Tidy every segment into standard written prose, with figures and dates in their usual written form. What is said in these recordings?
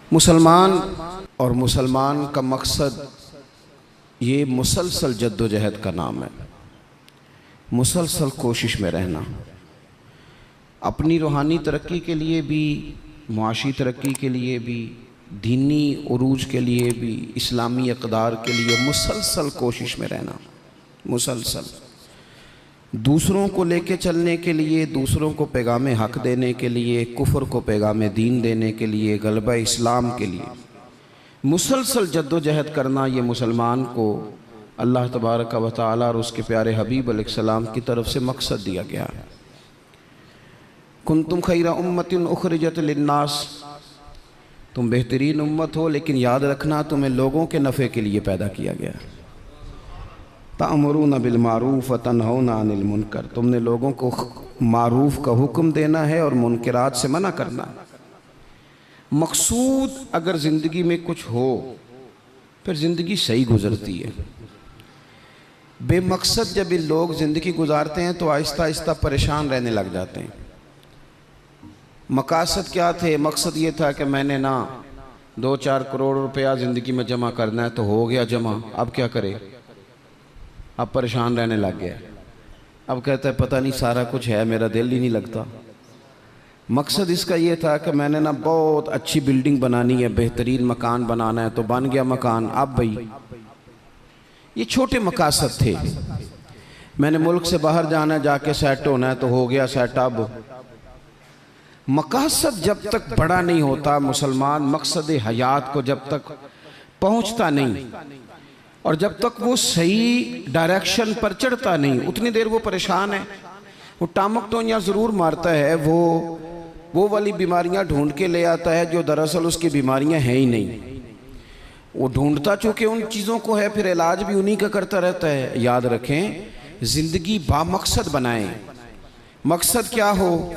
मुसलमान और मुसलमान का मकसद ये मुसलसल जद्दोजहद का नाम है। मुसलसल कोशिश में रहना, अपनी रूहानी तरक्की के लिए भी, मुआशी तरक्की के लिए भी, दीनी उरूज के लिए भी, इस्लामी इक़दार के लिए मुसलसल कोशिश में रहना। मुसलसल दूसरों को लेके चलने के लिए, दूसरों को पैगाम हक़ देने के लिए, कुफ्र को पैगाम दीन देने के लिए, गलबा इस्लाम के लिए मुसलसल जद्दोजहद करना, ये मुसलमान को अल्लाह तबारक व तआला और उसके प्यारे हबीब अलैहिस्सलाम की तरफ से मकसद दिया गया है। कुंतुम खैरा उम्मतिन उखरिजत लिन्नास, तुम बेहतरीन उम्मत हो, लेकिन याद रखना तुम्हें लोगों के नफ़े के लिए पैदा किया गया है। तअमुरूना बिल मारूफ व तनहौना अनिल मुनकर, तुमने लोगों को मारूफ का हुक्म देना है और मुनकरात से मना करना है। मकसूद अगर ज़िंदगी में कुछ हो फिर ज़िंदगी सही गुज़रती है। बेमकसद जब ये लोग ज़िंदगी गुजारते हैं तो आहिस्ता आहिस्ता परेशान रहने लग जाते हैं। मकासद क्या थे? मकसद ये था कि मैंने ना 2-4 करोड़ रुपया ज़िंदगी में जमा करना है, तो हो गया जमा, अब क्या करे? अब परेशान रहने लग गया। अब कहता है पता नहीं सारा कुछ है, मेरा दिल ही नहीं लगता। मकसद इसका ये था कि मैंने ना बहुत अच्छी बिल्डिंग बनानी है, बेहतरीन मकान बनाना है, तो बन गया मकान। अब भाई ये छोटे मकासद थे। मैंने मुल्क से बाहर जाना है, जाके सेट होना है, तो हो गया सेट। अब मकासद जब तक बड़ा नहीं होता, मुसलमान मकसद हयात को जब तक पहुंचता नहीं और जब तक वो सही डायरेक्शन पर चढ़ता नहीं, उतनी देर वो परेशान है। वो टामक टोनियाँ ज़रूर मारता है, वो वाली बीमारियां ढूंढ के ले आता है जो दरअसल उसकी बीमारियां हैं ही नहीं। वो ढूंढता चूँकि उन चीज़ों को है, फिर इलाज भी उन्हीं का करता रहता है। याद रखें, ज़िंदगी बामकसद बनाएं। मकसद क्या हो?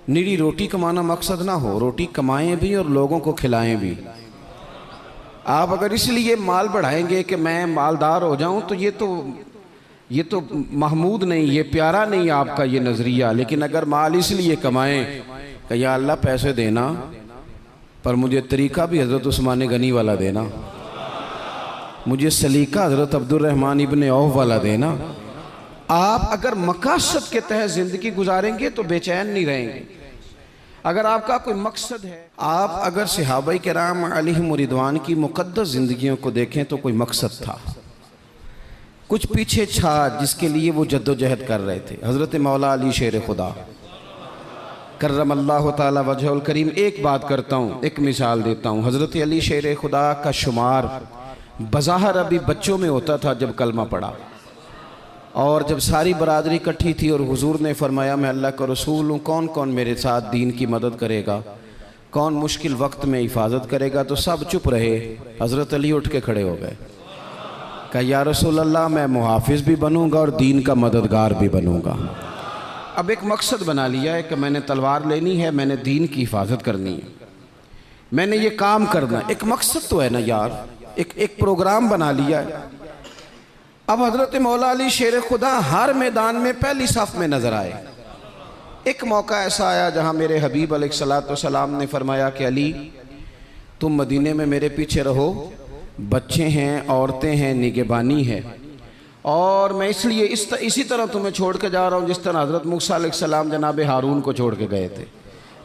निरी रोटी कमाना मकसद ना हो, रोटी कमाएं भी और लोगों को खिलाएं भी। आप अगर इसलिए माल बढ़ाएंगे कि मैं मालदार हो जाऊं, तो ये तो महमूद नहीं, ये प्यारा नहीं आपका ये नज़रिया। लेकिन अगर माल इसलिए कमाएं कि या अल्लाह पैसे देना, पर मुझे तरीक़ा भी हज़रत उस्मान गनी वाला देना, मुझे सलीका हज़रत अब्दुर्रहमान इब्ने औफ वाला देना। आप अगर मकासद के तहत ज़िंदगी गुजारेंगे तो बेचैन नहीं रहेंगे। अगर आपका कोई मकसद है, आप अगर सहाबाए किराम अलैहिम रिदवान की मुक़द्दस ज़िंदगियों को देखें तो कोई मकसद था, कुछ पीछे था जिसके लिए वो जद्दोजहद कर रहे थे। हज़रत मौला अली शेर खुदा करमल्लाहु ताला वजहुल करीम, एक बात करता हूँ, एक मिसाल देता हूँ। हज़रत अली शेर खुदा का शुमार बज़ाहिर अभी बच्चों में होता था जब कलमा पड़ा, और जब सारी बरादरी इकट्ठी थी और हुजूर ने फरमाया मैं अल्लाह का रसूल हूँ, कौन कौन मेरे साथ दीन की मदद करेगा, कौन मुश्किल वक्त में हिफाजत करेगा, तो सब चुप रहे। हज़रत अली उठ के खड़े हो गए, कहा या रसूल अल्लाह, मैं मुहाफिज भी बनूंगा और दीन का मददगार भी बनूंगा। अब एक मकसद बना लिया है कि मैंने तलवार लेनी है, मैंने दीन की हिफाजत करनी है, मैंने ये काम करना। एक मकसद तो है ना यार, एक प्रोग्राम बना लिया है। अब हज़रत मौला अली शेर खुदा हर मैदान में पहली सफ़ में नज़र आए। एक मौका ऐसा आया जहाँ मेरे हबीब अलैहिस्सलाम ने फरमाया कि अली, तुम मदीने में मेरे पीछे रहो, बच्चे हैं, औरतें हैं, निगहबानी है, और मैं इसलिए इसी तरह तुम्हें छोड़ के जा रहा हूँ जिस तरह हज़रत मूसा अलैहिस्सलाम जनाब हारून को छोड़ के गए थे,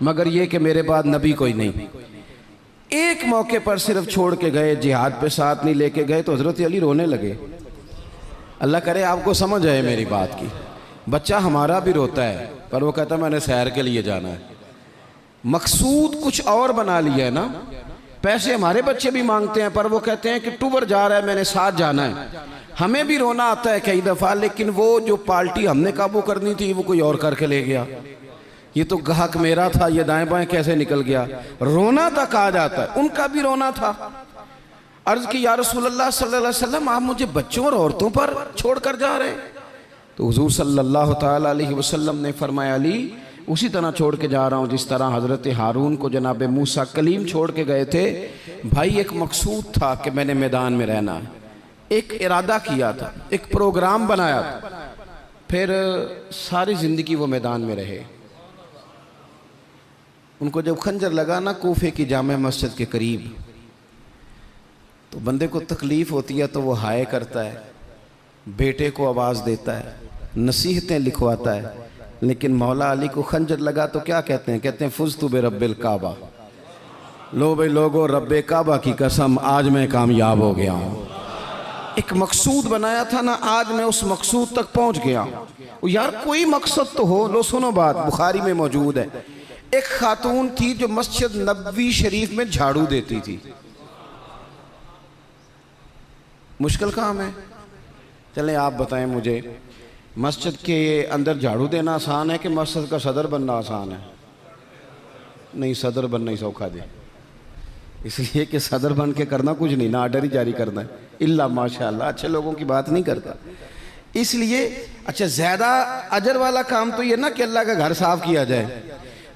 मगर ये कि मेरे बाद नबी कोई नहीं। एक मौके पर सिर्फ छोड़ के गए, जिहाद पे साथ नहीं लेके गए, तो हज़रत अली रोने लगे। अल्लाह करे आपको समझ आए मेरी बात की। बच्चा हमारा भी रोता है, पर वो कहता मैंने सैर के लिए जाना है। मकसूद कुछ और बना लिया है ना। पैसे हमारे बच्चे भी मांगते हैं, पर वो कहते हैं कि टूर जा रहा है, मैंने साथ जाना है। हमें भी रोना आता है कई दफ़ा, लेकिन वो जो पार्टी हमने काबू करनी थी वो कोई और करके ले गया। ये तो ग्राहक मेरा था, ये दाएं बाएं कैसे निकल गया। रोना तक आ जाता है, उनका भी रोना था। अर्ज़ की या रसूलल्लाह सल्लल्लाहु अलैहि वसल्लम, आप मुझे बच्चों और औरतों पर छोड़ कर जा रहे हैं? तो हुजूर सल्लल्लाहु ताला अलैहि वसल्लम ने फरमाया, अली उसी तरह छोड़ के जा रहा हूँ जिस तरह हज़रत हारून को जनाब मूसा कलीम छोड़ के गए थे। भाई एक मकसूद था कि मैंने मैदान में रहना है, एक इरादा किया था, एक प्रोग्राम बनाया था, फिर सारी ज़िंदगी वो मैदान में रहे। उनको जब खंजर लगा ना कूफे की जामे मस्जिद के करीब, तो बंदे को तकलीफ़ होती है तो वो हाय करता है, बेटे को आवाज़ देता है, नसीहतें लिखवाता है। लेकिन मौला अली को खंजर लगा तो क्या कहते हैं? कहते हैं फुज़्तु बिरब्बिल काबा, लो भाई लोगो रब्बे काबा की कसम आज मैं कामयाब हो गया हूँ। एक मकसूद बनाया था ना, आज मैं उस मकसूद तक पहुँच गया हूँ। यार कोई मकसद तो हो। लो सुनो बात, बुखारी में मौजूद है। एक खातून थी जो मस्जिद नबवी शरीफ में झाड़ू देती थी। मुश्किल काम है? चलें आप बताएं मुझे, मस्जिद के अंदर झाड़ू देना आसान है कि मस्जिद का सदर बनना आसान है? नहीं, सदर बनना ही सौखा दे, इसलिए कि सदर बन के करना कुछ नहीं ना, आर्डर ही जारी करना है। इल्ला माशाअल्लाह अच्छे लोगों की बात नहीं करता, इसलिए अच्छा ज़्यादा अजर वाला काम तो ये ना कि अल्लाह का घर साफ किया जाए।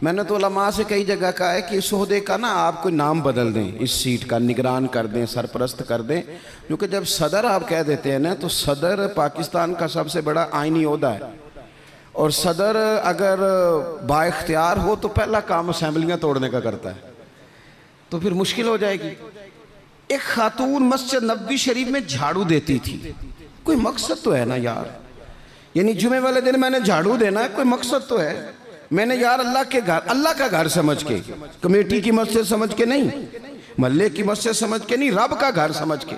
मैंने तो उलमा से कई जगह कहा है कि इस ओहदे का ना आप कोई नाम बदल दें, इस सीट का निगरान कर दें, सरपरस्त कर दें, क्योंकि जब सदर आप कह देते हैं ना तो सदर पाकिस्तान का सबसे बड़ा आइनी ओहदा है, और सदर अगर बाइख्तियार हो तो पहला काम असेंबलियाँ तोड़ने का करता है, तो फिर मुश्किल हो जाएगी। एक खातून मस्जिद नबवी शरीफ में झाड़ू देती थी, कोई मकसद तो है ना यार, यानी जुमे वाले दिन मैंने झाड़ू देना है, कोई मकसद तो है। मैंने यार अल्लाह के घर, अल्लाह का घर समझ के, कमेटी की मस्जिद समझ के नहीं, महल्ले की मस्जिद समझ के नहीं, रब का घर समझ के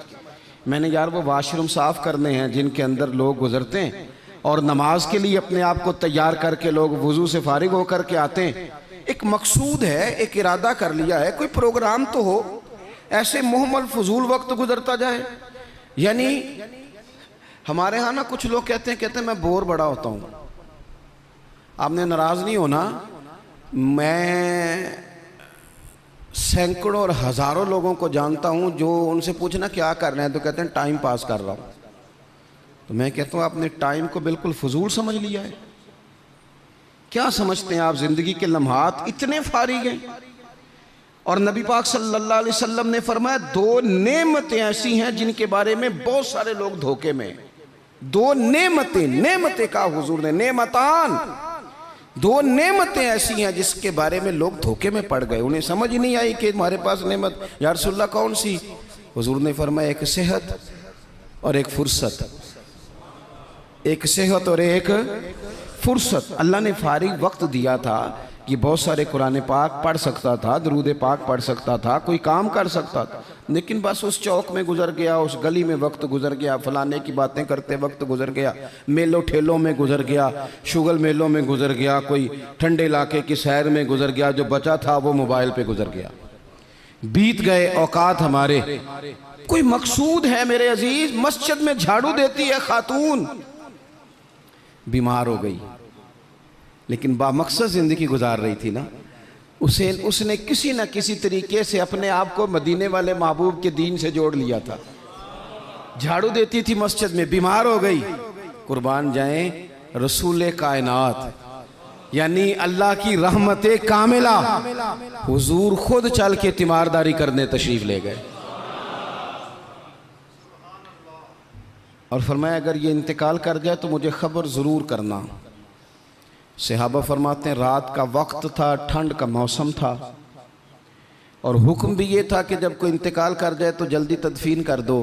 मैंने यार वो वाशरूम साफ करने हैं जिनके अंदर लोग गुजरते हैं और नमाज के लिए अपने आप को तैयार करके लोग वुजू से फारिग होकर के आते हैं। एक मकसूद है, एक इरादा कर लिया है, कोई प्रोग्राम तो हो, ऐसे मुहम्मल फजूल वक्त गुजरता जाए। यानी हमारे यहाँ ना कुछ लोग कहते हैं मैं बोर बड़ा होता हूँ। आपने नाराज़ नहीं होना, मैं सैकड़ों और हज़ारों लोगों को जानता हूँ जो उनसे पूछना क्या कर रहे हैं तो कहते हैं टाइम पास कर रहा हूँ। तो मैं कहता हूँ आपने टाइम को बिल्कुल फजूल समझ लिया है। क्या समझते हैं आप? ज़िंदगी के लम्हात इतने फारिग हैं, और नबी पाक सल्लल्लाहु अलैहि वसल्लम ने फरमाया दो नेमतें ऐसी हैं जिनके बारे में बहुत सारे लोग धोखे में। दो नेमतें, नेमतें का हुजूर ने, नेमतान, दो नेमतें ऐसी हैं जिसके बारे में लोग धोखे में पड़ गए, उन्हें समझ ही नहीं आई कि हमारे पास नेमत या रसूलल्लाह कौन सी? हुजूर ने फरमाया एक सेहत और एक फुर्सत, एक सेहत और एक फुर्सत। अल्लाह ने फारिग वक्त दिया था कि बहुत सारे कुरान पाक पढ़ सकता था, दरूद पाक पढ़ सकता था, कोई काम कर सकता था, लेकिन बस उस चौक में गुजर गया, उस गली में वक्त गुजर गया, फलाने की बातें करते वक्त गुजर गया, मेलों ठेलों में गुजर गया, शुगल मेलों में गुजर गया, कोई ठंडे इलाके की सैर में गुजर गया, जो बचा था वो मोबाइल पे गुजर गया। बीत गए औकात हमारे। कोई मकसूद है मेरे अजीज? मस्जिद में झाड़ू देती है खातून, बीमार हो गई लेकिन बामकसद जिंदगी गुजार रही थी ना, उसने किसी न किसी तरीके से अपने आप को मदीने वाले महबूब के दीन से जोड़ लिया था। झाड़ू देती थी मस्जिद में, बीमार हो गई। कुर्बान जाएं रसूल कायनात यानी अल्लाह की रहमत कामिला, हुजूर खुद चल के तीमारदारी करने तशरीफ ले गए और फरमाया अगर ये इंतकाल कर जाए तो मुझे खबर ज़रूर करना। सहाबा फरमाते हैं रात का वक्त था, ठंड का मौसम था, और हुक्म भी ये था कि जब कोई इंतकाल कर जाए तो जल्दी तदफीन कर दो।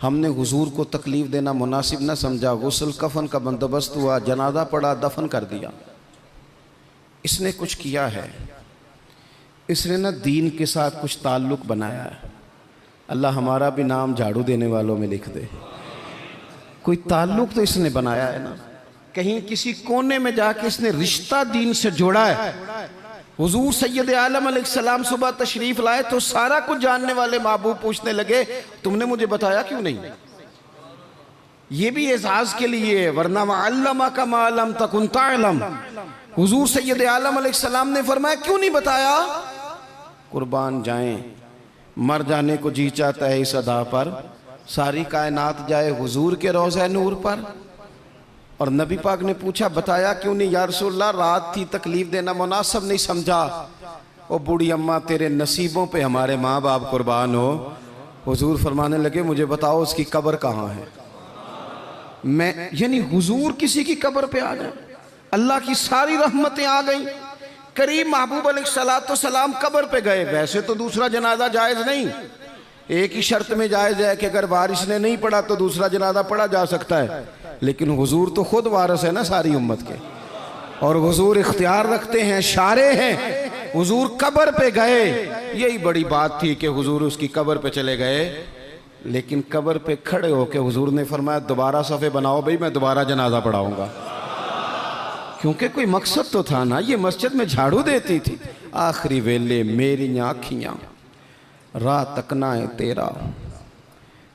हमने हुजूर को तकलीफ़ देना मुनासिब न समझा, गुस्ल कफन का बंदोबस्त हुआ, जनाजा पड़ा, दफन कर दिया। इसने कुछ किया है, इसने ना दीन के साथ कुछ ताल्लुक़ बनाया है। अल्लाह हमारा भी नाम झाड़ू देने वालों में लिख दे। कोई ताल्लुक़ तो इसने बनाया है ना, कहीं किसी कोने में जाके इसने रिश्ता दीन से जोड़ा है। हुजूर सैयद आलम अलैहिस्सलाम सुबह तशरीफ लाए तो सारा कुछ जानने वाले महबूब पूछने लगे तुमने मुझे बताया क्यों नहीं? ये भी एजाज के लिए, वरना अल्लमा का मालम तकुन तालम। हुजूर सैयद आलम अलैहिस्सलाम ने फरमाया क्यों नहीं बताया? कुर्बान जाएं, मर जाने को जी चाहता है इस अदा पर, सारी कायनात जाए हुजूर के रोज़े नूर पर। और नबी पाक ने पूछा बताया क्यों नहीं? या रसूलल्लाह रात थी, तकलीफ देना मुनासिब नहीं समझा। ओ बूढ़ी अम्मा तेरे नसीबों पे हमारे माँ बाप कुर्बान हो। हुजूर फरमाने लगे मुझे बताओ उसकी कब्र कहाँ है? मैं यानी हुजूर किसी की कब्र पे आ जाए, अल्लाह की सारी रहमतें आ गई। करीम महबूब अलैहिस्सलाम कब्र पे गए। वैसे तो दूसरा जनाजा जायज़ नहीं, एक ही शर्त में जायज़ है कि अगर वारिस ने नहीं पढ़ा तो दूसरा जनाजा पढ़ा जा सकता है, लेकिन हुजूर तो खुद वारिस है ना सारी उम्मत के, और हुजूर इख्तियार रखते हैं, शारे हैं। हुजूर कब्र पे गए, यही बड़ी बात थी कि हुजूर उसकी कब्र पे चले गए, लेकिन कब्र पे खड़े होके हुजूर ने फरमाया दोबारा सफ़े बनाओ भाई, मैं दोबारा जनाजा पढ़ाऊंगा। क्योंकि कोई मकसद तो था ना, ये मस्जिद में झाड़ू देती थी। आखिरी वेले मेरी आँखियाँ राह तकना है तेरा,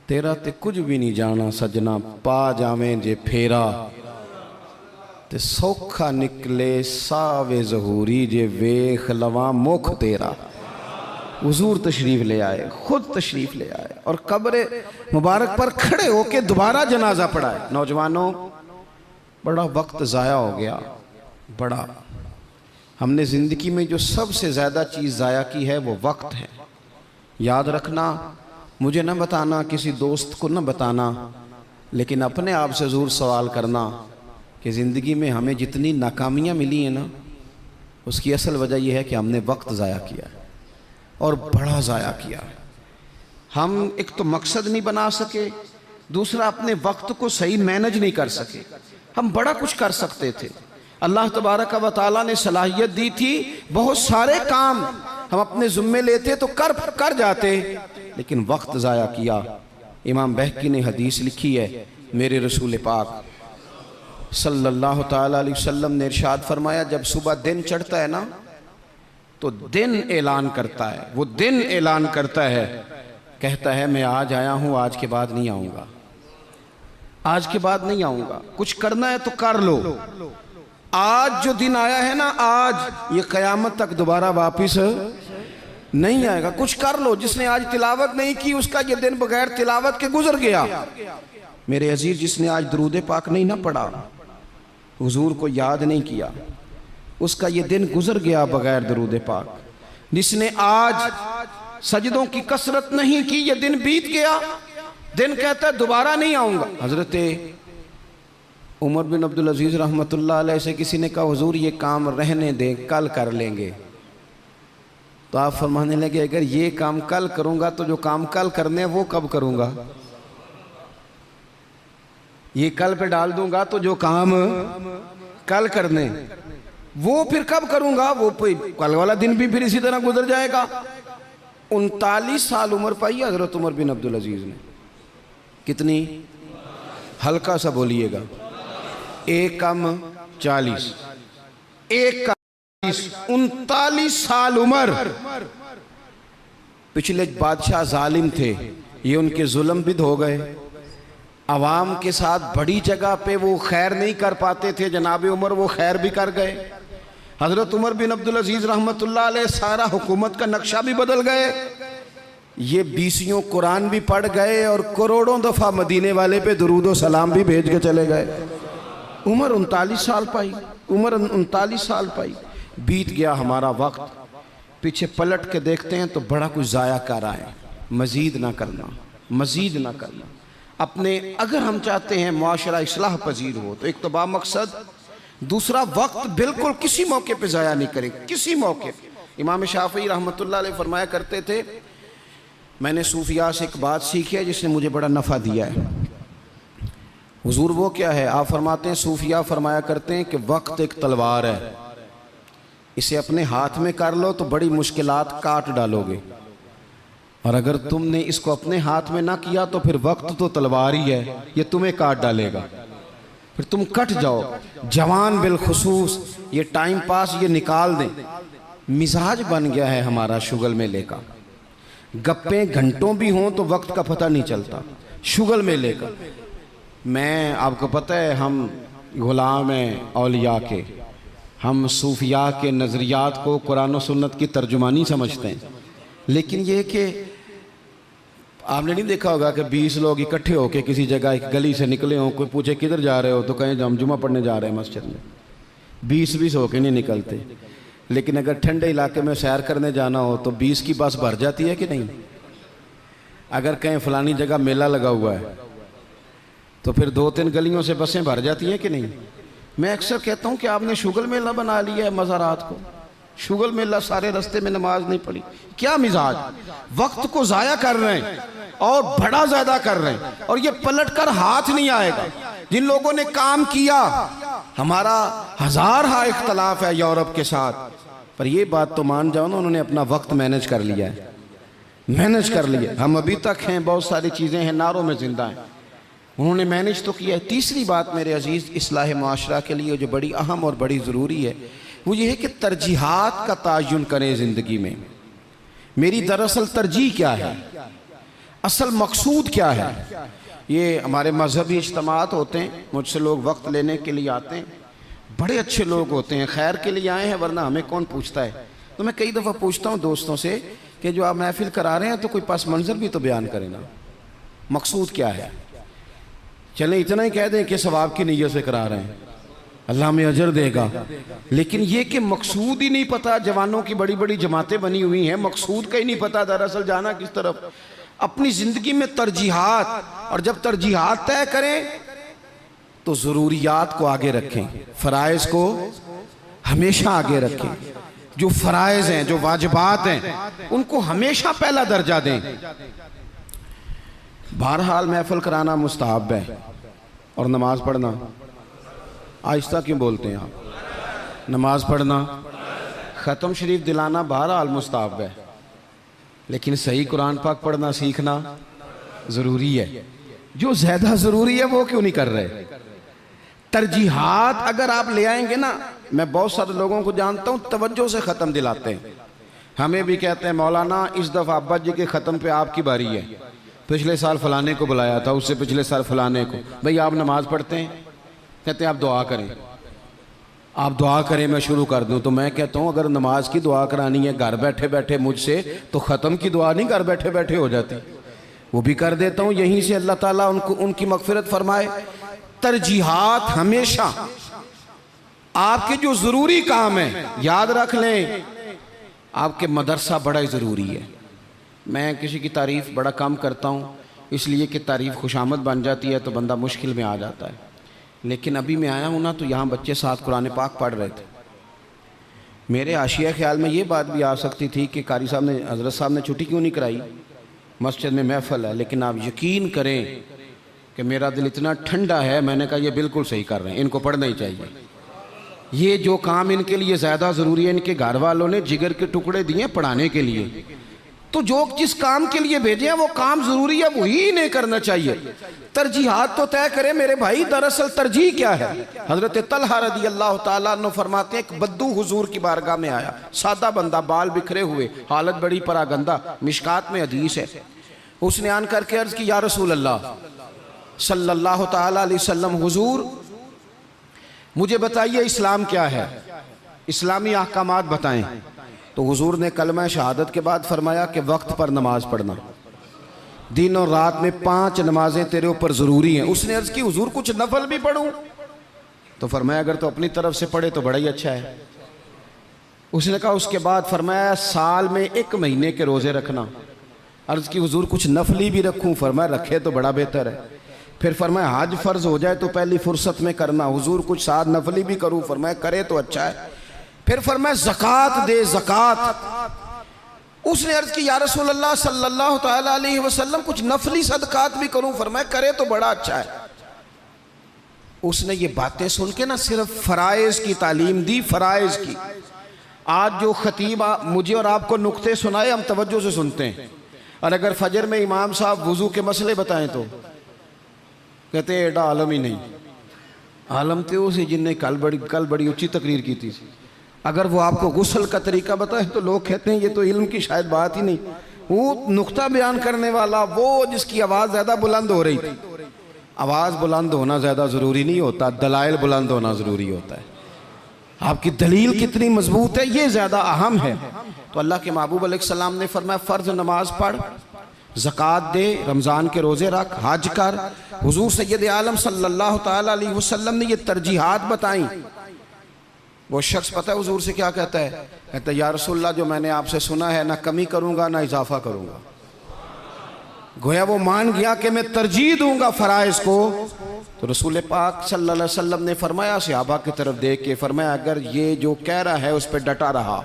तेरा ते कुछ भी नहीं जाना सजना, पा जावें जे फेरा ते सौखा निकले सावे जहूरी, जे वेख लवा मुख तेरा। हुजूर तशरीफ़ ले आए, खुद तशरीफ़ ले आए और कब्र मुबारक पर खड़े होके दोबारा जनाजा पढ़ाए। नौजवानों, बड़ा वक्त ज़ाया हो गया, बड़ा। हमने ज़िंदगी में जो सबसे ज़्यादा चीज़ ज़ाया की है वो वक्त है। याद रखना, मुझे न बताना, किसी दोस्त को न बताना, लेकिन अपने आप से ज़रूर सवाल करना कि ज़िंदगी में हमें जितनी नाकामियाँ मिली हैं ना, उसकी असल वजह यह है कि हमने वक्त ज़ाया किया है, और बड़ा ज़ाया किया है। हम एक तो मकसद नहीं बना सके, दूसरा अपने वक्त को सही मैनेज नहीं कर सके। हम बड़ा कुछ कर सकते थे, अल्लाह तबारक व तआला ने सलाहियत दी थी, बहुत सारे काम हम अपने ज़िम्मे लेते तो कर जाते, लेकिन वक्त ज़ाया किया। इमाम बहकी ने हदीस लिखी है, मेरे रसूल पाक सल्लल्लाहु ताला अलैहि वसल्लम ने इरशाद फरमाया, जब सुबह दिन चढ़ता है ना तो दिन ऐलान करता है, वो दिन ऐलान करता है, कहता है मैं आज आया हूँ, आज के बाद नहीं आऊँगा, आज के बाद नहीं आऊँगा। कुछ करना है तो कर लो, आज जो दिन आया है ना, आज ये क़यामत तक दोबारा वापिस नहीं आएगा। कुछ कर लो। जिसने आज तिलावत नहीं की उसका ये दिन बगैर तिलावत के गुजर गया। मेरे अजीज, जिसने आज दरूद पाक नहीं ना पढ़ा, हुजूर को याद नहीं किया, उसका ये दिन गुजर गया बगैर दरूद पाक। जिसने आज सजदों की कसरत नहीं की, ये दिन बीत गया। दिन कहता है दोबारा नहीं आऊँगा। हज़रत उमर बिन अब्दुल अजीज़ रहमतुल्लाह अलैह से किसी ने कहा, हुजूर ये काम रहने दें, कल कर लेंगे। तो आप फरमाने लगे, अगर ये काम कल करूँगा तो जो काम कल करने वो कब करूँगा? ये कल पे डाल दूंगा तो जो काम कल करने वो फिर कब करूँगा? वो कल वाला दिन भी फिर इसी तरह गुजर जाएगा। 39 साल उम्र पाई हज़रत उमर बिन अब्दुल अजीज़ ने। कितनी? हल्का सा बोलिएगा। 1 कम 40, 1 कम 40, 39 साल उम्र। पिछले बादशाह जालिम थे, ये उनके जुल्म बिद हो गए। आवाम के साथ बड़ी जगह पे वो खैर नहीं कर पाते थे, जनाब उमर वो खैर भी कर गए। हज़रत उमर बिन अब्दुल अजीज़ रहमतुल्लाह अलैह सारा हुकूमत का नक्शा भी बदल गए। ये 20 कुरान भी पढ़ गए और करोड़ों दफ़ा मदीने वाले पे दुरूद व सलाम भी भेज के चले गए। उम्र 39 साल पाई, उम्र 39 साल पाई। बीत गया हमारा वक्त। पीछे पलट के देखते हैं तो बड़ा कुछ ज़ाया कर आए। मज़ीद ना करना, मज़ीद ना करना। अपने अगर हम चाहते हैं मुआशरा इस्लाह पजीर हो तो एक तो बामकसद, दूसरा वक्त बिल्कुल किसी मौके पे ज़ाया नहीं करें, किसी मौके। इमाम शाफ़ी रहमतुल्लाह अलैह फरमाया करते थे, मैंने सूफिया से एक बात सीखी है जिसने मुझे बड़ा नफ़ा दिया है। हुजूर वो क्या है? आप फरमाते हैं, सूफिया फरमाया करते हैं कि वक्त एक तलवार है, इसे अपने हाथ में कर लो तो बड़ी मुश्किलात काट डालोगे, और अगर तुमने इसको अपने हाथ में ना किया तो फिर वक्त तो तलवार ही है, ये तुम्हें काट डालेगा, फिर तुम कट जाओ। जवान बिलखुसूस ये टाइम पास ये निकाल दें। मिजाज बन गया है हमारा शुगल मेले का। गप्पे घंटों भी हों तो वक्त का पता नहीं चलता। शुगल मेले का, मैं आपको पता है हम गुलाम हैं औलिया के, हम सूफिया के नज़रियात को कुरान और सुन्नत की तर्जुमानी समझते हैं। लेकिन ये कि आपने नहीं देखा होगा कि 20 लोग इकट्ठे होकर किसी जगह एक गली से निकले हों, कोई पूछे किधर जा रहे हो तो कहें हम जुमा पढ़ने जा रहे हैं मस्जिद में। 20 होके नहीं निकलते। लेकिन अगर ठंडे इलाके में सैर करने जाना हो तो 20 की बस भर जाती है कि नहीं? अगर कहीं फलानी जगह मेला लगा हुआ है तो फिर 2-3 गलियों से बसें भर जाती हैं कि नहीं? मैं अक्सर कहता हूँ कि आपने शुगल मेला बना लिया है मज़ारात को। शुगल मेला सारे रास्ते में नमाज नहीं पढ़ी, क्या मिजाज, वक्त को जाया कर रहे हैं और बड़ा ज्यादा कर रहे हैं, और ये पलट कर हाथ नहीं आएगा। जिन लोगों ने काम किया, हमारा हजार हा इख्तलाफ है यूरोप के साथ, पर ये बात तो मान जाओ ना, उन्होंने अपना वक्त मैनेज कर लिया है, मैनेज कर लिया। हम अभी तक हैं, बहुत सारी चीजें हैं, नारों में जिंदा हैं, उन्होंने मैनेज तो किया है। तीसरी बात मेरे अजीज इस्लाह माशरा के लिए जो बड़ी अहम और बड़ी ज़रूरी है, वो ये है कि तरजीहात का तायुन करें ज़िंदगी में। मेरी दरअसल तरजीह क्या है, असल मकसूद क्या है। ये हमारे मजहबी इज्तिमात होते हैं, मुझसे लोग वक्त लेने के लिए आते हैं, बड़े अच्छे लोग होते हैं, खैर के लिए आए हैं, वरना हमें कौन पूछता है। तो मैं कई दफ़ा पूछता हूँ दोस्तों से कि जो आप महफिल करा रहे हैं तो कोई पास मंजर भी तो बयान करें ना, मकसूद क्या है। चले इतना ही कह दें कि सवाब की नीयत से करा रहे हैं, अल्लाह में अजर देगा, लेकिन ये कि मकसूद ही नहीं पता। जवानों की बड़ी बड़ी जमातें बनी हुई हैं, मकसूद का ही नहीं पता दरअसल जाना किस तरफ। अपनी ज़िंदगी में तरजीहात, और जब तरजीहात तय करें तो ज़रूरियात को आगे रखें, फ़राइज़ को हमेशा आगे रखें। जो फ़राइज़ हैं, जो वाजिबात हैं, उनको हमेशा पहला दर्जा दें। बहरहाल महफिल कराना मुस्तहब है, और नमाज पढ़ना, आहिस्ता क्यों बोलते हैं आप, नमाज पढ़ना, ख़त्म शरीफ दिलाना बहरहाल मुस्तहब है, लेकिन सही कुरान पाक पढ़ना सीखना ज़रूरी है। जो ज़्यादा ज़रूरी है वो क्यों नहीं कर रहे। तरजीहात अगर आप ले आएंगे ना, मैं बहुत सारे लोगों को जानता हूँ तवज्जो से ख़त्म दिलाते हैं, हमें भी कहते हैं मौलाना इस दफ़ा अब्बा जी के ख़त्म पे आपकी बारी है, पिछले साल फलाने को बुलाया था, उससे पिछले साल फलाने को। भाई आप नमाज पढ़ते हैं, कहते हैं आप दुआ करें, आप दुआ करें मैं शुरू कर दूं। तो मैं कहता हूं अगर नमाज की दुआ करानी है घर बैठे बैठे मुझसे, तो ख़त्म की दुआ नहीं घर बैठे बैठे हो जाती, वो भी कर देता हूं, यहीं से अल्लाह ताला उनको उनकी मगफिरत फरमाए। तरजीहात हमेशा आपके जो ज़रूरी काम है, याद रख लें, आपके मदरसा बड़ा ही ज़रूरी है। मैं किसी की तारीफ़ बड़ा कम करता हूँ, इसलिए कि तारीफ़ खुशामद बन जाती है तो बंदा मुश्किल में आ जाता है। लेकिन अभी मैं आया हूँ ना, तो यहाँ बच्चे साथ कुरान पाक पढ़ रहे थे। मेरे आशिया ख्याल में ये बात भी आ सकती थी कि कारी साहब ने, हज़रत साहब ने छुट्टी क्यों नहीं कराई, मस्जिद में महफिल है। लेकिन आप यकीन करें कि मेरा दिल इतना ठंडा है, मैंने कहा ये बिल्कुल सही कर रहे हैं, इनको पढ़ना ही चाहिए। ये जो काम इनके लिए ज़्यादा ज़रूरी है, इनके घर वालों ने जिगर के टुकड़े दिए पढ़ाने के लिए, तो जो जिस काम के लिए भेजे हैं वो काम ज़रूरी है, वही इन्हें करना चाहिए। तरजीहात तो तय करें मेरे भाई। दरअसल तरजीह क्या है, हज़रत तलहा रज़ी अल्लाह ताला अन्हु फरमाते हैं, एक बद्दू हुजूर की बारगाह में आया, सादा बंदा, बाल बिखरे हुए, हालत बड़ी परागंदा, मिशकात में हदीस है। उसने आन करके अर्ज़ की, या रसूल अल्लाह सल्लल्लाहु ताला अलैहि वसल्लम, हुजूर मुझे बताइए इस्लाम क्या है, इस्लामी अहकामात बताएं। तो हुजूर ने कलमा शहादत के बाद फरमाया कि वक्त पर नमाज पढ़ना, दिन और रात में 5 नमाजें तेरे ऊपर ज़रूरी हैं। उसने अर्ज़ की हुजूर कुछ नफल भी पढ़ूं? तो फरमाया अगर तो अपनी तरफ से पढ़े तो बड़ा ही अच्छा है। उसने कहा, उसके बाद फरमाया साल में 1 महीने के रोज़े रखना। अर्ज़ की हुजूर कुछ नफली भी रखूं? फरमाया रखे तो बड़ा बेहतर है। फिर फरमाया हज फ़र्ज़ हो जाए तो पहली फुर्सत में करना। हुजूर कुछ साथ नफली भी करूं? फरमाया करे तो अच्छा है। फिर फरमाया ज़कात दे, ज़कात। उसने अर्ज़ की, या रसूल अल्लाह सल्लल्लाहु ताला अलैहि वसल्लम कुछ नफली सदकात भी करूं? फरमाया करे तो बड़ा अच्छा है। उसने ये बातें सुन के ना सिर्फ फ़राइज़ की तालीम दी, फ़राइज़ की। आज जो खतीब मुझे और आपको नुक्ते सुनाए, हम तवज्जो से सुनते हैं, और अगर फजर में इमाम साहब वुज़ू के मसले बताएं तो कहते हैं एडा आलम ही नहीं। आलम तो उसी जिनने कल बड़ी ऊंची तकरीर की थी। अगर वो आपको गुस्ल का तरीका बताए तो लोग कहते हैं ये तो इल्म की शायद बात ही नहीं। वो नुक्ता बयान करने वाला, वो जिसकी आवाज़ ज़्यादा बुलंद हो रही थी। आवाज़ बुलंद होना ज़्यादा ज़रूरी नहीं होता, दलाइल बुलंद होना ज़रूरी होता है। आपकी दलील कितनी मजबूत है ये ज़्यादा अहम है। तो अल्लाह के महबूब अलैहिस्सलाम ने फरमाया फ़र्ज़ नमाज पढ़, ज़कात दे, रमज़ान के रोज़े रख, हज कर। हुज़ूर सैयद आलम सल्लल्लाहु ताला अलैहि वसल्लम ने ये तरजीहात बताई। वो शख्स पता है हुज़ूर से क्या कहता है? कहता है या रसूलल्लाह जो मैंने आपसे सुना है ना कमी करूँगा ना इजाफा करूँगा। गोया वो मान गया कि मैं तरजीह दूँगा फ़राइज़ को। तो रसूल पाक सल्लल्लाहु अलैहि वसल्लम ने फरमाया, सहाबा की तरफ देख के फरमाया, अगर ये जो कह रहा है उस पर डटा रहा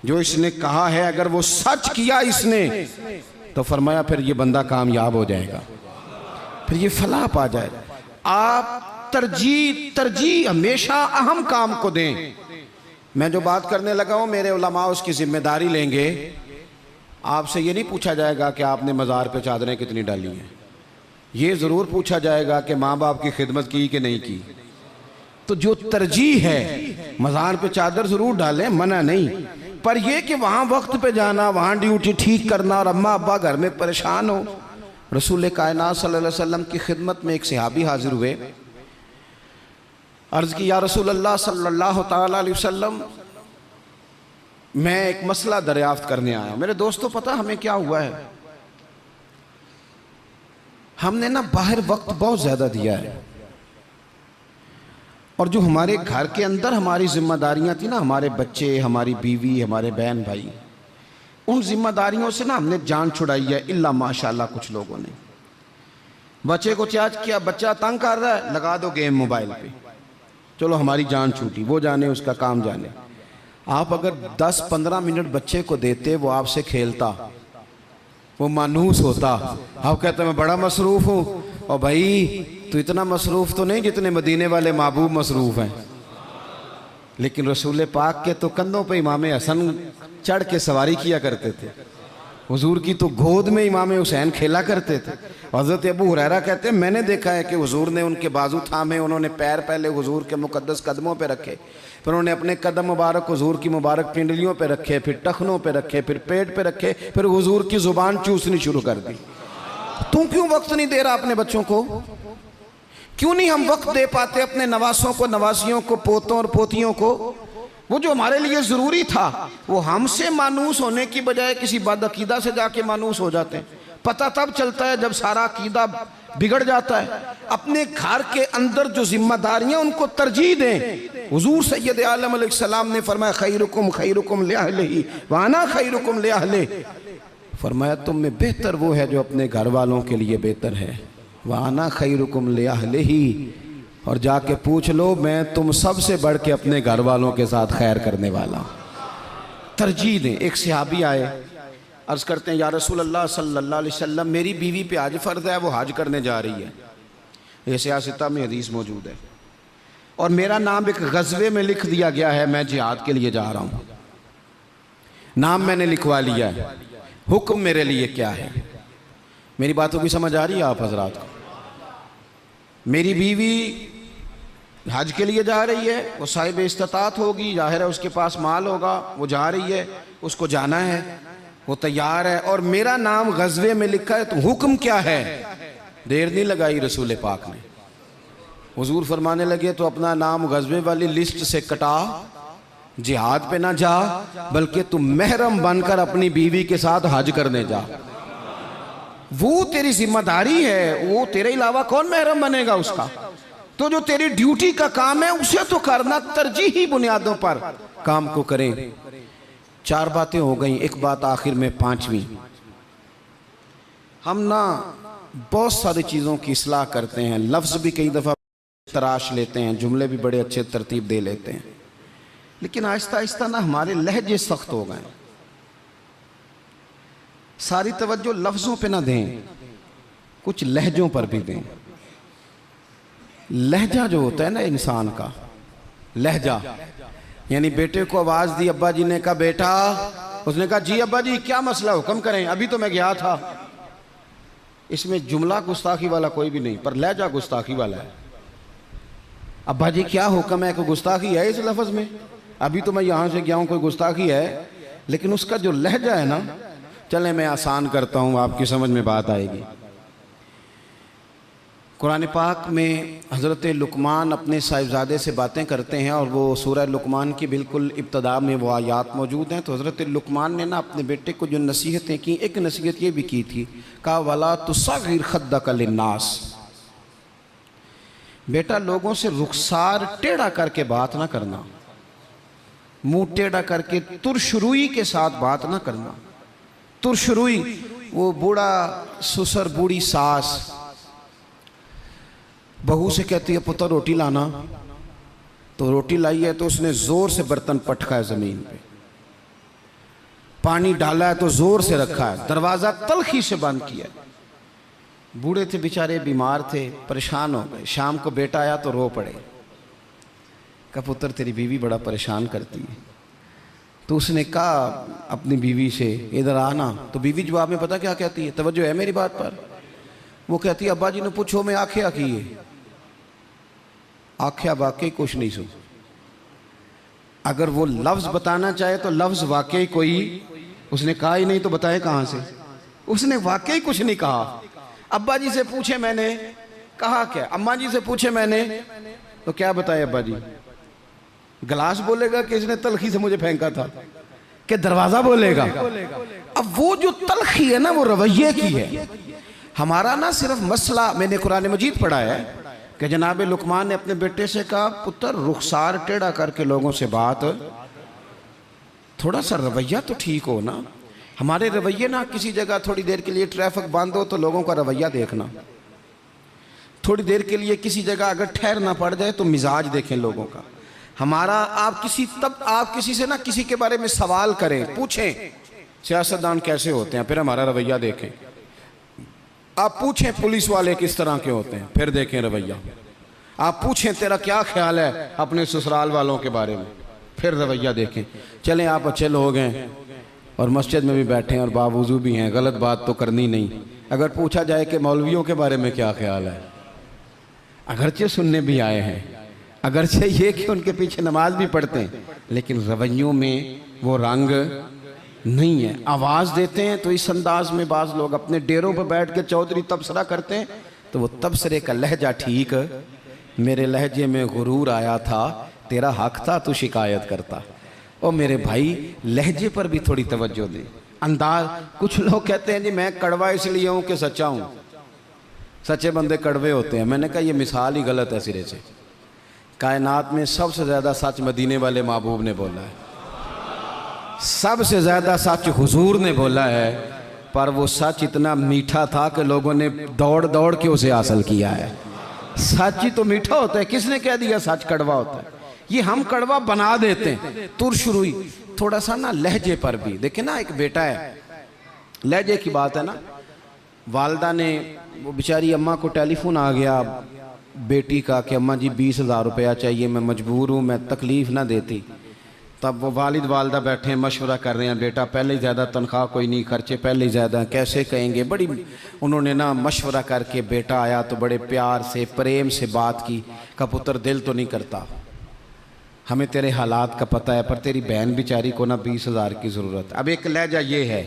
जो इसने कहा है अगर वो सच किया इसने तो फरमाया फिर ये बंदा कामयाब हो जाएगा, फिर ये फलाह पा जाएगा। आप तरजीह हमेशा अहम काम को दें। मैं जो बात करने लगा हूं मेरे उलमा उसकी जिम्मेदारी लेंगे। आपसे ये नहीं पूछा जाएगा कि आपने मज़ार पे चादरें कितनी डाली हैं, ये ज़रूर पूछा जाएगा कि माँ बाप की खिदमत की कि नहीं की। तो जो तरजीह है मज़ार पे चादर ज़रूर डालें, मना नहीं, पर यह कि वहाँ वक्त पे जाना, वहाँ ड्यूटी ठीक करना और अम्मा अब्बा घर में परेशान हो। रसूल कायनात सल्लल्लाहु अलैहि वसल्लम की खिदमत में एक सहाबी हाजिर हुए, अर्ज़ की या रसूल अल्लाह सल्लल्लाहु ताला अलैहि वसल्लम, मैं एक मसला दरियाफ्त करने आया। मेरे दोस्तों पता हमें क्या हुआ है, हमने ना बाहर वक्त बहुत ज़्यादा दिया है और जो हमारे घर के अंदर हमारी जिम्मेदारियां थी ना, हमारे बच्चे, हमारी बीवी, हमारे बहन भाई, उन जिम्मेदारियों से ना हमने जान छुड़ाई है। इल्ला माशाल्लाह कुछ लोगों ने बच्चे को चार्ज किया, बच्चा तंग कर रहा है, लगा दो गेम मोबाइल पे, चलो हमारी जान छूटी, वो जाने उसका काम जाने। आप अगर 10-15 मिनट बच्चे को देते, वो आपसे खेलता, वो मानूस होता। आप कहते मैं बड़ा मसरूफ़ हूँ, और भाई तो इतना मसरूफ़ तो नहीं जितने मदीने वाले महबूब मसरूफ़ हैं। लेकिन रसूल पाक के तो कंधों पे इमाम हसन चढ़ के सवारी किया करते थे, हुजूर की तो गोद में इमाम हुसैन खेला करते थे। हज़रत अबू हुरैरा कहते हैं मैंने देखा है कि हुजूर ने उनके बाजू थामे, उन्होंने पैर पहले हुजूर के मुकद्दस कदमों पे रखे, फिर उन्होंने अपने कदम मुबारक हुजूर की मुबारक पिंडलियों पे रखे, फिर टखनों पे रखे, फिर पेट पे रखे, फिर हुजूर की ज़ुबान चूसनी शुरू कर दी। तू क्यों वक्त नहीं दे रहा अपने बच्चों को? क्यों नहीं हम वक्त दे पाते अपने नवासों को, नवासियों को, पोतों और पोतियों को? वो जो हमारे लिए ज़रूरी था वो हमसे मानूस होने की बजाय किसी बदअकीदा से जाके मानूस हो जाते हैं। पता तब चलता है जब सारा अकीदा बिगड़ जाता है। अपने घर के अंदर जो जिम्मेदारियां उनको तरजीह दें। हुजूर सैयद आलम अलैहिस्सलाम ने फरमाया खैरुकुम खैरुकुम लिअहलिही व अना खैरुकुम लिअहलिही, फरमाया तुम में बेहतर वो है जो अपने घर वालों के लिए बेहतर है। व अना खैरुकुम लिअहलिही, और जाके पूछ लो मैं तुम सबसे बढ़ के अपने घर वालों के साथ खैर करने वाला। तरजीह दें। एक सहाबी आए, अर्ज़ करते हैं या रसूल अल्लाह सल्लल्लाहु अलैहि वसल्लम, मेरी बीवी पे हज फ़र्ज़ है, वो हज करने जा रही है, ये सियासता में हदीस मौजूद है, और मेरा नाम एक ग़ज़वे में लिख दिया गया है, मैं जिहाद के लिए जा रहा हूँ, नाम मैंने लिखवा लिया है, हुक्म मेरे लिए क्या है? मेरी बातों की समझ आ रही है आप हज़रात को? मेरी बीवी हज के लिए जा रही है, वो साहिब इस्तात होगी, ज़ाहिर है उसके पास माल होगा, वो जा रही है, उसको जाना है, वो तैयार है, और मेरा नाम ग़ज़वे में लिखा है, तो हुक्म क्या है? देर नहीं लगाई रसूल पाक ने, हुजूर फरमाने लगे तो अपना नाम ग़ज़वे वाली लिस्ट से कटा, जिहाद पे ना जा, बल्कि तुम महरम बनकर अपनी बीवी के साथ हज करने जा। वो तेरी जिम्मेदारी है, वो तेरे अलावा कौन महरम बनेगा उसका? तो जो तेरी ड्यूटी का काम है उसे तो करना, तरजीही बुनियादों पर काम को करें। 4 बातें हो गई, एक बात आखिर में 5वीं। हम ना बहुत सारी चीज़ों की इस्लाह करते हैं, लफ्ज़ भी कई दफ़ा तराश लेते हैं, जुमले भी बड़े अच्छे तरतीब दे लेते हैं, लेकिन आहिस्ता आहिस्ता ना हमारे लहजे सख्त हो गए। सारी तवज्जो लफ्ज़ों पे ना दें, कुछ लहजों पर भी दें। लहजा जो होता है ना इंसान का, लहजा, यानी बेटे को आवाज़ दी, अब्बा जी ने कहा बेटा, उसने कहा जी अब्बा जी क्या मसला, हुक्म करें, अभी तो मैं गया था। इसमें जुमला गुस्ताखी वाला कोई भी नहीं, पर लहजा गुस्ताखी वाला है। अब्बा जी क्या हुक्म है? कोई गुस्ताखी है इस लफ्ज़ में? अभी तो मैं यहाँ से गया हूँ, कोई गुस्ताखी है? लेकिन उसका जो लहजा है ना, चले मैं आसान करता हूँ, आपकी समझ में बात आएगी। कुरान पाक में हज़रत लुकमान अपने साहिबजादे से बातें करते हैं, और वो सूरह लुकमान की बिल्कुल इब्तदा में वो आयात मौजूद हैं। तो हज़रत लुकमान ने ना अपने बेटे को जो नसीहतें की, एक नसीहत ये भी की थी, कहा वला तुसग़िर ख़द्दक लिन्नास, बेटा लोगों से रुखसार टेढ़ा करके बात ना करना, मुंह टेढ़ा करके तुरशरुई के साथ बात ना करना। तुरशरुई, वो बूढ़ा ससुर, बूढ़ी सास बहू से कहती है पुत्र रोटी लाना, तो रोटी लाई है तो उसने ज़ोर से बर्तन पटका है ज़मीन पे, पानी डाला है तो जोर से रखा है, दरवाज़ा तलखी से बंद किया। बूढ़े थे बेचारे, बीमार थे, परेशान हो गए। शाम को बेटा आया तो रो पड़े। कहा पुत्र तेरी बीवी बड़ा परेशान करती है। तो उसने कहा अपनी बीवी से इधर आना। तो बीवी जवाब में पता क्या कहती है, तवज्जो है मेरी बात पर? वो कहती है अब्बा जी ने पूछो मैं आख्या की है। आख्या वाकई कुछ नहीं सुन। अगर वो लफ्ज़ बताना चाहे तो लफ्ज़ वाकई कोई उसने कहा ही नहीं, तो बताए कहाँ से? उसने वाकई कुछ नहीं कहा। अब्बा जी से पूछे मैंने, कहा क्या? अम्मा जी से पूछे मैंने, तो क्या बताए अब्बा जी? गिलास बोलेगा कि इसने तलखी से मुझे फेंका था, कि दरवाज़ा बोलेगा? अब वो जो तलखी है ना, वो रवैये की है। हमारा ना सिर्फ मसला, मैंने कुरान मजीद पढ़ा है कि जनाब लुकमान ने अपने बेटे से कहा पुत्र रुखसार टेढ़ा करके लोगों से बात, थोड़ा सा रवैया तो ठीक हो ना। हमारे रवैये ना, किसी जगह थोड़ी देर के लिए ट्रैफिक बंद हो तो लोगों का रवैया देखना, थोड़ी देर के लिए किसी जगह अगर ठहरना पड़ जाए तो मिजाज देखें लोगों का। हमारा आप किसी से ना किसी के बारे में सवाल करें, पूछें सियासतदान कैसे होते हैं, फिर हमारा रवैया देखें। आप पूछें पुलिस वाले किस तरह के होते हैं, फिर देखें रवैया। आप पूछें तेरा क्या ख्याल है अपने ससुराल वालों के बारे में, फिर रवैया देखें। चलें आप अच्छे लोग हैं और मस्जिद में भी बैठे हैं और बावजू भी हैं, गलत बात तो करनी नहीं। अगर पूछा जाए कि मौलवियों के बारे में क्या ख्याल है, अगरचे सुनने भी आए हैं, अगरचे ये कि उनके पीछे नमाज भी पढ़ते हैं, लेकिन रवैयों में वो रंग नहीं है। आवाज़ देते हैं तो इस अंदाज में बाज़ लोग अपने डेरों पर बैठ के चौधरी तबसरा करते हैं, तो वो तबसरे का लहजा ठीक, मेरे लहजे में गुरूर आया था, तेरा हक था तू शिकायत करता। और मेरे भाई लहजे पर भी थोड़ी तवज्जो दे, अंदाज। कुछ लोग कहते हैं जी मैं कड़वा इसलिए हूँ कि सच्चा हूँ, सच्चे बंदे कड़वे होते हैं। मैंने कहा ये मिसाल ही गलत है सिरे से। कायनात में सबसे ज़्यादा सच मदीने वाले महबूब ने बोला है, सबसे ज़्यादा सच हुजूर ने बोला है, पर वो सच इतना मीठा था कि लोगों ने दौड़ दौड़ के उसे हासिल किया है। सच ही तो मीठा होता है, किसने कह दिया सच कड़वा होता है? ये हम कड़वा बना देते हैं। तुरशुरुई थोड़ा सा ना लहजे पर भी देखे ना, एक बेटा है, लहजे की बात है ना। वालदा ने, वो बेचारी अम्मा को टेलीफोन आ गया बेटी का कि अम्मा जी 20,000 रुपया चाहिए, मैं मजबूर हूँ, मैं तकलीफ़ ना देती। तब वो वालिद वालदा बैठे मशवरा कर रहे हैं, बेटा पहले ही ज़्यादा तनख्वाह कोई नहीं, खर्चे पहले ही ज़्यादा, कैसे कहेंगे। बड़ी उन्होंने ना मशवरा करके, बेटा आया तो बड़े प्यार से प्रेम से बात की। का पुत्र दिल तो नहीं करता, हमें तेरे हालात का पता है, पर तेरी बहन बेचारी को ना 20,000 की ज़रूरत है। अब एक लहजा ये है।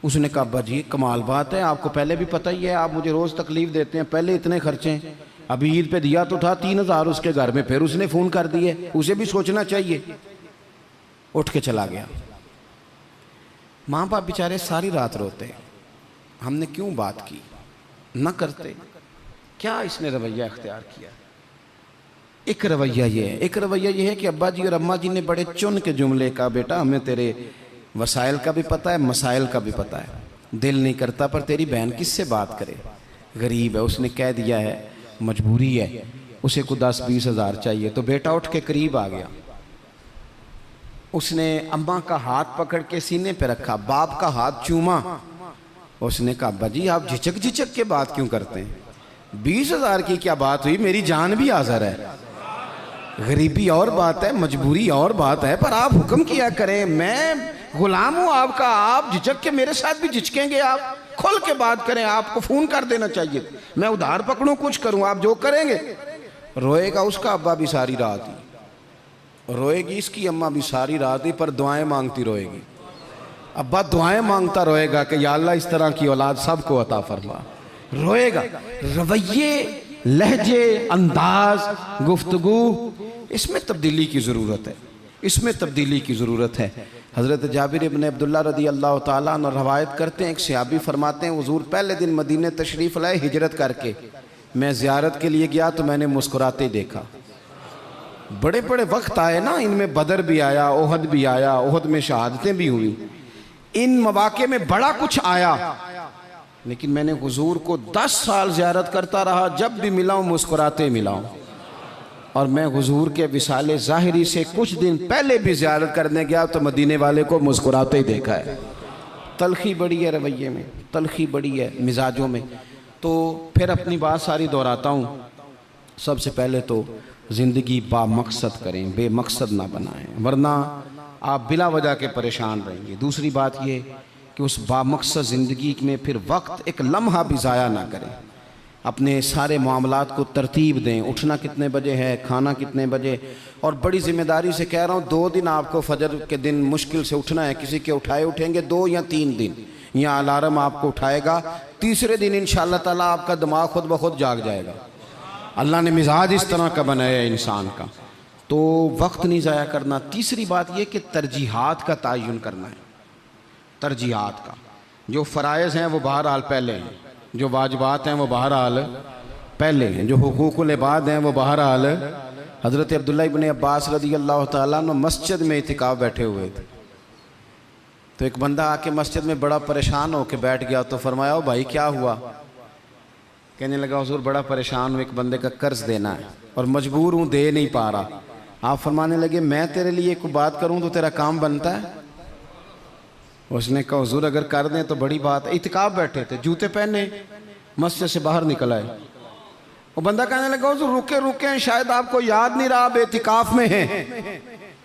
उसने कहा अब्बा जी कमाल बात है, आपको पहले भी पता ही है, आप मुझे रोज़ तकलीफ़ देते हैं, पहले इतने खर्चे, अभी ईद पे दिया तो था 3,000 उसके घर में, फिर उसने फ़ोन कर दिए, उसे भी सोचना चाहिए। उठ के चला गया। माँ बाप बेचारे सारी रात रोते, हमने क्यों बात की, न करते, क्या इसने रवैया इख्तियार किया। एक रवैया ये है, एक रवैया ये है कि अब्बा जी और अम्मा जी ने बड़े चुन के जुमले का, बेटा हमें तेरे वसाइल का भी पता है, मसाइल का भी पता है, दिल नहीं करता, पर तेरी बहन किससे बात करे, गरीब है, उसने कह दिया है, मजबूरी है, उसे को 10-20 हज़ार चाहिए। तो बेटा उठ के करीब आ गया, उसने अम्मा का हाथ पकड़ के सीने पे रखा, बाप का हाथ चूमा। उसने कहा अब्बा जी आप झिझक झिझक के बात क्यों करते हैं, 20,000 की क्या बात हुई, मेरी जान भी हाज़िर है। गरीबी और बात है, मजबूरी और बात है, पर आप हुक्म किया करें, मैं गुलाम हूँ आपका, आप झिझक के मेरे साथ भी झिझकेंगे, आप खुल के बात करें, आपको फ़ोन कर देना चाहिए, मैं उधार पकड़ूँ कुछ करूँ, आप जो करेंगे। रोएगा उसका अब्बा भी सारी रात ही, रोएगी इसकी अम्मा भी सारी रात ही, पर दुआएं मांगती रोएगी। अब्बा दुआएं मांगता रोएगा कि या अल्लाह इस तरह की औलाद सबको अता फरमा। रोएगा। रवैये, लहजे, अंदाज, गुफ्तगू, इसमें तब्दीली की ज़रूरत है, इसमें तब्दीली की ज़रूरत है। हज़रत जाबिर इब्न अब्दुल्लाह रदी अल्लाह ताला अन्हु रवायत करते हैं, एक सहाबी फरमाते हैं हुज़ूर पहले दिन मदीने तशरीफ़ लाए हिजरत करके, मैं ज़ियारत के लिए गया तो मैंने मुस्कुराते देखा। बड़े बड़े वक्त आए ना, इनमें बदर भी आया, ओहद भी आया, ओहद में शहादतें भी हुई, इन मौक़े में बड़ा कुछ आया, लेकिन मैंने हुजूर को 10 साल ज़ियारत करता रहा, जब भी मिला हूँ मुस्कुराते मिला हूँ। और मैं हुजूर के विसाले ज़ाहिरी से कुछ दिन पहले भी ज़ियारत करने गया तो मदीने वाले को मुस्कुराते ही देखा है। तलखी बड़ी है रवैये में, तलखी बड़ी है मिजाजों में। तो फिर अपनी बात सारी दोहराता हूँ। सबसे पहले तो ज़िंदगी बामकसद करें, बेमकसद ना बनाएं, वरना आप बिला वजह के परेशान रहेंगे। दूसरी बात ये कि उस बामकसद ज़िंदगी में फिर वक्त एक लम्हा भी ज़ाया ना करें। अपने सारे मामलात को तरतीब दें, उठना कितने बजे है, खाना कितने बजे। और बड़ी ज़िम्मेदारी से कह रहा हूँ, 2 दिन आपको फजर के दिन मुश्किल से उठना है। किसी के उठाए उठेंगे 2 या 3 दिन, या अलार्म आपको उठाएगा। तीसरे दिन इंशाअल्लाह ताला आपका दिमाग खुद ब खुद जाग जाएगा। अल्लाह ने मिजाज इस तरह का बनाया है इंसान का, तो वक्त नहीं ज़ाया करना। तीसरी बात यह कि तरजीहात का तयन करना है। तरजीहात का, जो फ़राइज़ हैं वो बहरहाल पहले हैं, जो वाजिबात हैं वो बहरहाल पहले हैं, जो हुकूकुल इबाद हैं वो बहरहाल। हज़रत अब्दुल्लाह इब्न अब्बास रज़ी अल्लाह तआला अन्हु मस्जिद में इतिकाफ़ बैठे हुए थे। तो एक बंदा आके मस्जिद में बड़ा परेशान होकर बैठ गया। तो फरमाया, ओ भाई क्या हुआ? कहने लगा, हुज़ूर बड़ा परेशान हूँ, एक बंदे का कर्ज देना है और मजबूर हूँ, दे नहीं पा रहा। आप फरमाने लगे, मैं तेरे लिए एक बात करूँ तो तेरा काम बनता है? उसने कहा, हुज़ूर अगर कर दें तो बड़ी बात है। इतिकाफ़ बैठे थे, जूते पहने मस्जिद से बाहर निकल आए। वो बंदा कहने लगा, हुज़ूर रुके रुके, शायद आपको याद नहीं रहा, आप इतिकाफ़ में हैं।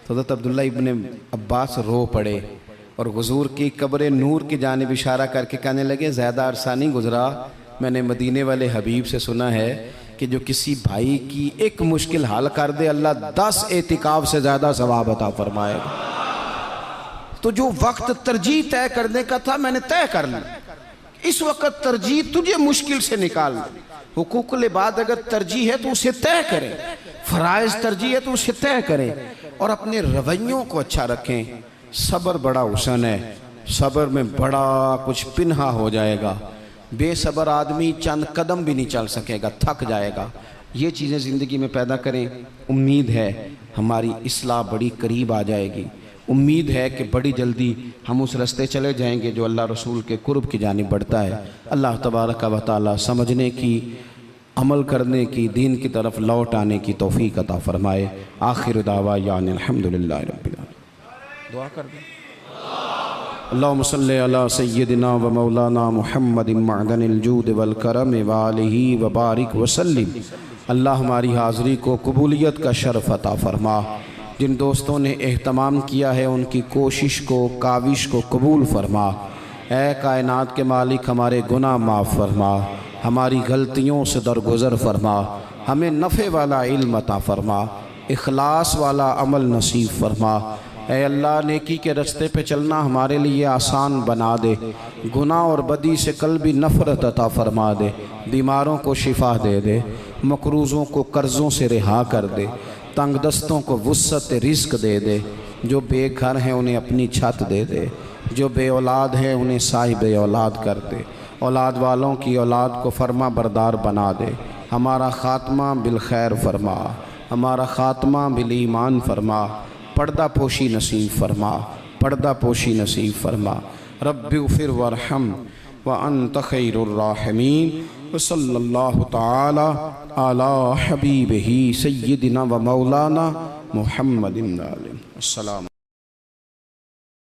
तो हज़रत अब्दुल्लाह इब्न अब्बास रो पड़े और हुज़ूर की कब्र नूर की जानिब इशारा करके कहने लगे, ज़्यादा अरसा नहीं गुजरा, मैंने मदीने वाले हबीब से सुना है कि जो किसी भाई की एक मुश्किल हल कर दे, अल्लाह 10 एतिकाफ से ज़्यादा सवाब अता फरमाएगा। तो जो वक्त तरजीह तय करने का था मैंने तय कर लिया। इस वक्त तरजीह तुझे मुश्किल से निकाल। हुकूकुल इबाद अगर तरजीह है तो उसे तय करें, फ़राइज़ तरजीह है तो उसे तय करें, और अपने रवैयों को अच्छा रखें। सब्र बड़ा हुसन है, सब्र में बड़ा कुछ पिन्हा हो जाएगा। बेसब्र आदमी चंद कदम भी नहीं चल सकेगा, थक जाएगा। ये चीज़ें ज़िंदगी में पैदा करें। उम्मीद है हमारी इस्लाह बड़ी करीब आ जाएगी। उम्मीद है कि बड़ी जल्दी हम उस रास्ते चले जाएंगे जो अल्लाह रसूल के कुर्ब की जानिब बढ़ता है। अल्लाह तबारक व तआला समझने की, अमल करने की, दीन की तरफ लौट आने की तौफीक अता फरमाए। आखिर दावा यानी अल्हम्दुलिल्लाह रब्बिल आलमीन। दुआ कर दें। अल्लाहुम्मा सल्लि अला सय्यदिना व मौलाना मुहम्मदिन मअदनिल जूद वल करम व आलिहि व बारिक व सल्लिम। अल्लाह हमारी हाज़िरी को कबूलियत का शर्फ़ अता फरमा। जिन दोस्तों ने एहतमाम किया है उनकी कोशिश को, काविश को कबूल फरमा। ऐ कायनात के मालिक, हमारे गुनाह माफ़ फरमा, हमारी गलतियों से दरगुज़र फरमा, हमें नफ़े वाला इल्म अता फरमा, इखलास वाला अमल नसीब फरमा। ऐ अल्लाह, नेकी के रास्ते पे चलना हमारे लिए आसान बना दे। गुनाह और बदी से कल्बी नफ़रत अता फरमा दे। बीमारों को शिफा दे दे, मकरूज़ों को कर्ज़ों से रिहा कर दे, तंग दस्तों को वुस्अत रिज़्क़ दे दे। जो बेघर हैं उन्हें अपनी छत दे दे, जो बे औलाद हैं उन्हें साहिब औलाद कर दे। औलाद वालों की औलाद को फरमा बरदार बना दे। हमारा ख़ात्मा बिल खैर फरमा, हमारा ख़ात्मा बिल ईमान फरमा। पर्दा पोशी नसीब फरमा, पर्दा पोशी नसीब फरमा। रब्बिग़फिर वरहम व अन्त खैरुर राहिमीन। व सल्लल्लाहु तआला अला हबीबिही सय्यिदिना व मौलाना मुहम्मदिन। अस्सलाम।